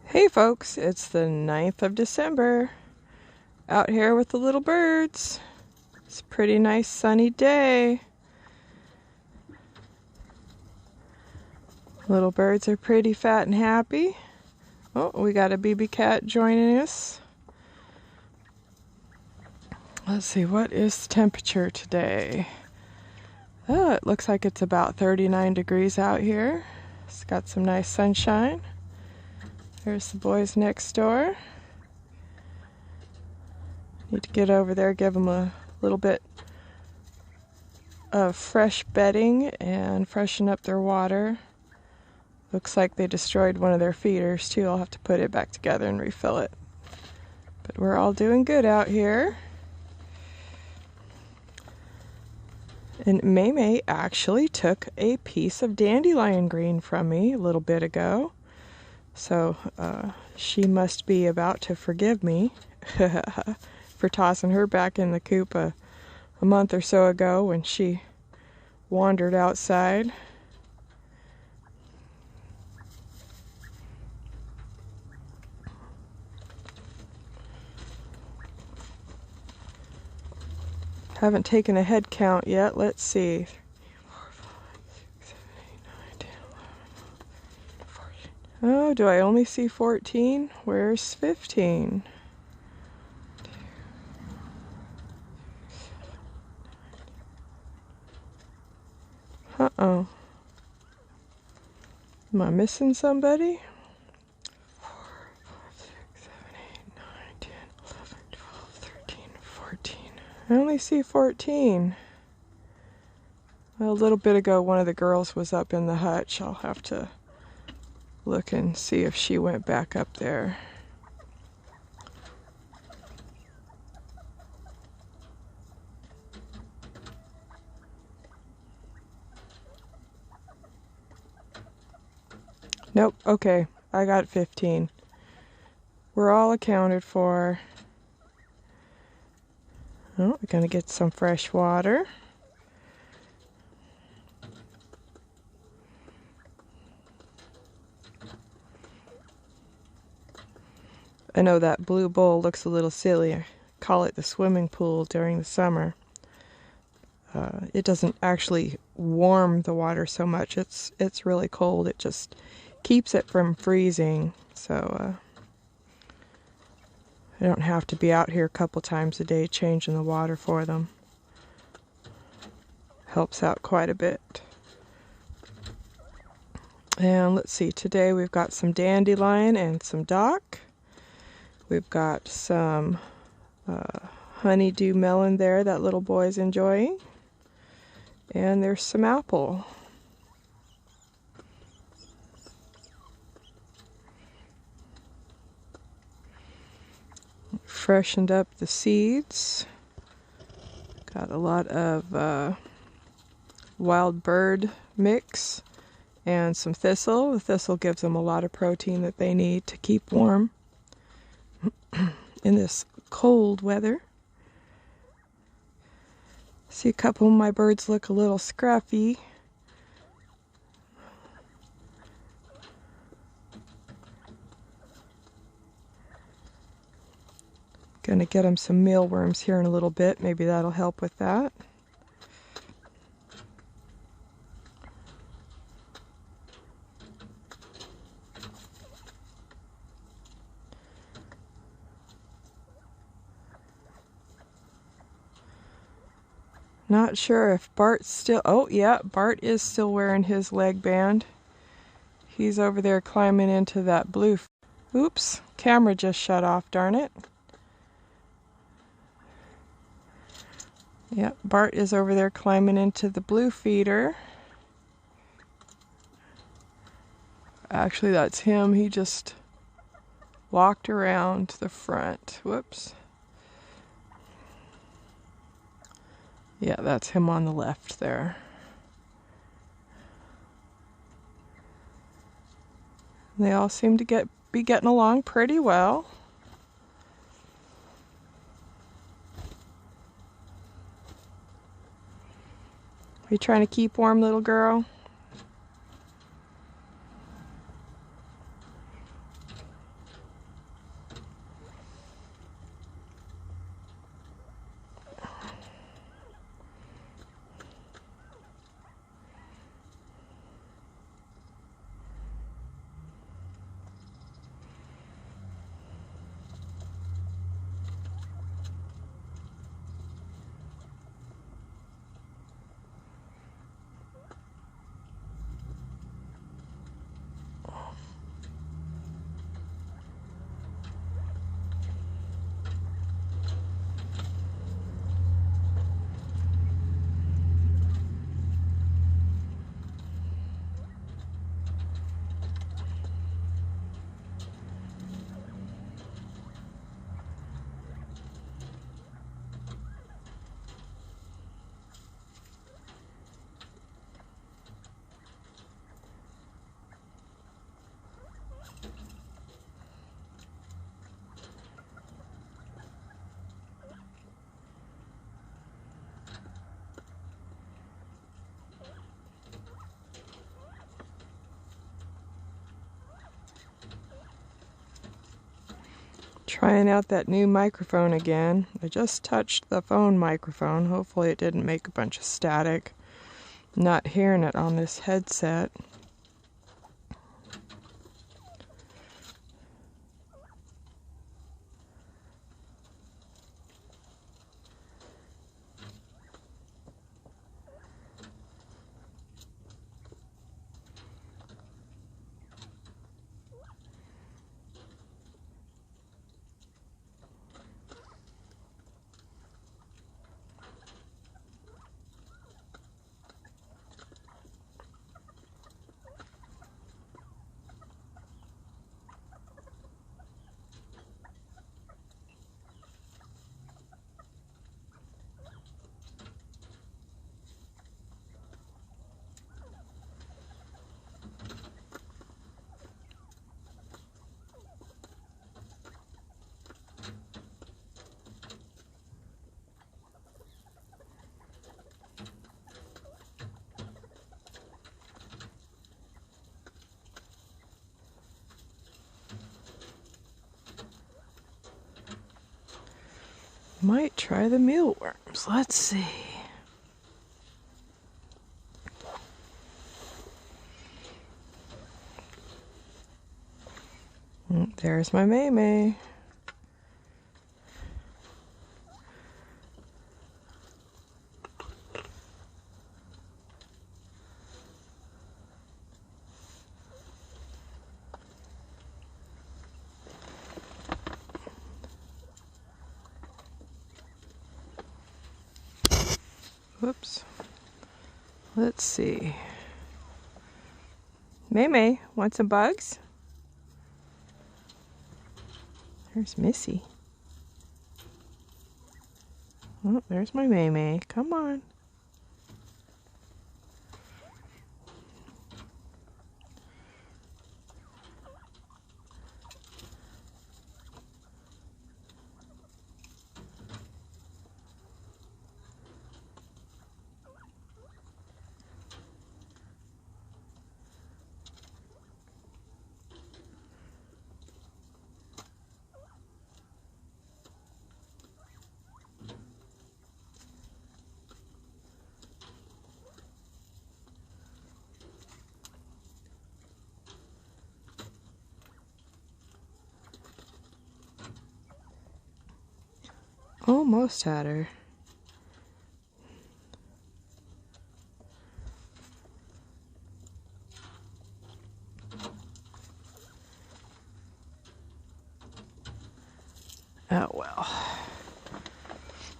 Hey folks, it's the 9th of December. Out here with the little birds. It's a pretty nice sunny day. Little birds are pretty fat and happy. Oh, we got a baby cat joining us. Let's see, what is the temperature today? Oh, it looks like it's about 39 degrees out here. It's got some nice sunshine. There's the boys next door. Need to get over there, give them a little bit of fresh bedding and freshen up their water. Looks like they destroyed one of their feeders too. I'll have to put it back together and refill it. But we're all doing good out here. And May actually took a piece of dandelion green from me a little bit ago. So she must be about to forgive me for tossing her back in the coop a month or so ago when she wandered outside. Haven't taken a head count yet. Let's see. 3, 4, 5, 6, 7, 8, 9, 10, 11, 14. Oh, do I only see 14? Where's 15? Uh-oh. Am I missing somebody? 4, 5, 6, 7, 8, 9, 10, 11, 12, 13, 14. I only see 14. Well, a little bit ago, one of the girls was up in the hutch. I'll have to look and see if she went back up there. Nope, okay, I got 15. We're all accounted for. Oh, we're gonna get some fresh water. I know that blue bowl looks a little silly. I call it the swimming pool during the summer. It doesn't actually warm the water so much. It's really cold. It just keeps it from freezing. So I don't have to be out here a couple times a day changing the water for them. Helps out quite a bit. And let's see, today we've got some dandelion and some dock. We've got some honeydew melon there that little boy's enjoying. And there's some apple. Freshened up the seeds. Got a lot of wild bird mix and some thistle. The thistle gives them a lot of protein that they need to keep warm in this cold weather. See, a couple of my birds look a little scruffy. Gonna get them some mealworms here in a little bit. Maybe that'll help with that. Not sure if Bart's still... Oh, yeah, Bart is still wearing his leg band. He's over there climbing into that blue... Oops, camera just shut off, darn it. Yeah, Bart is over there climbing into the blue feeder. Actually, that's him. He just walked around to the front. Whoops. Yeah, that's him on the left there. They all seem to be getting along pretty well. Are you trying to keep warm, little girl? Trying out that new microphone again. I just touched the phone microphone. Hopefully it didn't make a bunch of static. Not hearing it on this headset. Might try the mealworms. Let's see. There's my May. Whoops. Let's see. May, want some bugs? There's Missy. Oh, there's my May. Come on. Almost had her. Oh well.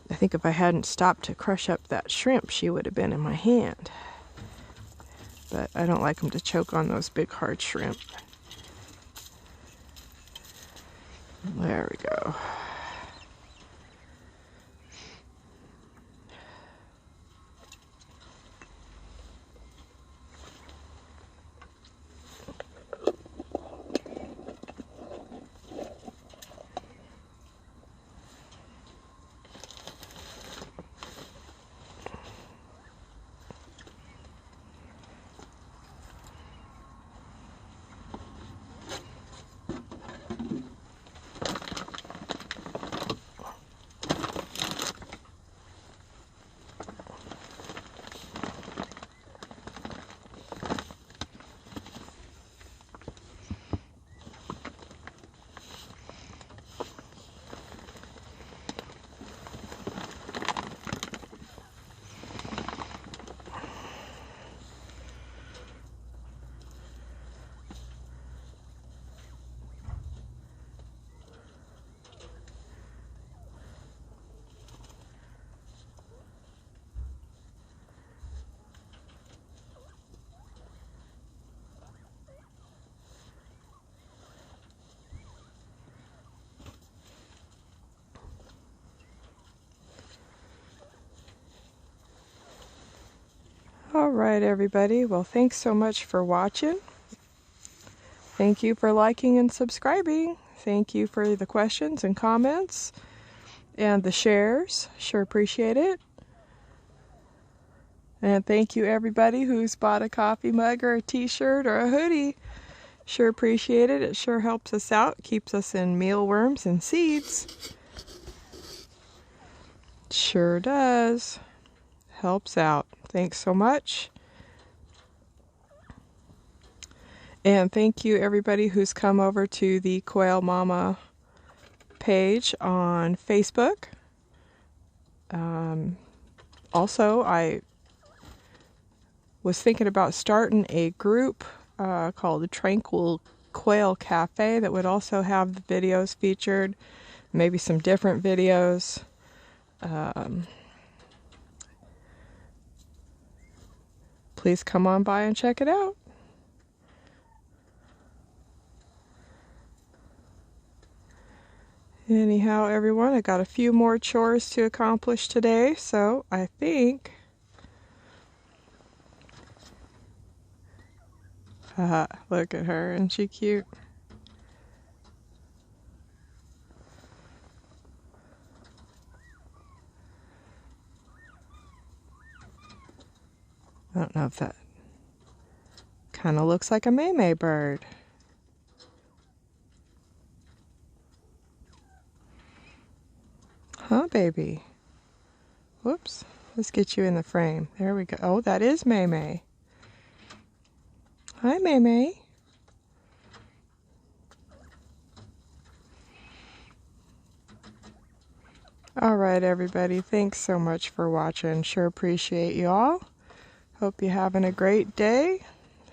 I think if I hadn't stopped to crush up that shrimp, she would have been in my hand. But I don't like them to choke on those big hard shrimp. There we go. All right, everybody. Well, thanks so much for watching. Thank you for liking and subscribing. Thank you for the questions and comments and the shares. Sure appreciate it. And thank you everybody who's bought a coffee mug or a t-shirt or a hoodie. Sure appreciate it. It sure helps us out. Keeps us in mealworms and seeds. Sure does. Helps out. Thanks so much. And thank you everybody who's come over to the Quail Momma page on Facebook. Also, I was thinking about starting a group called the Tranquil Quail Cafe that would also have the videos featured, maybe some different videos. Please come on by and check it out. Anyhow, everyone, I got a few more chores to accomplish today, so I think... look at her, isn't she cute? I don't know if that kind of looks like a May bird. Huh, baby? Whoops. Let's get you in the frame. There we go. Oh, that is May. Hi, May. All right, everybody. Thanks so much for watching. Sure appreciate you all. Hope you're having a great day.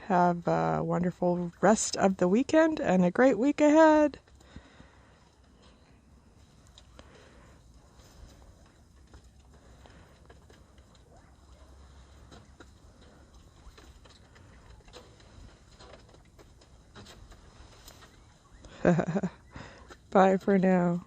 Have a wonderful rest of the weekend and a great week ahead. Bye for now.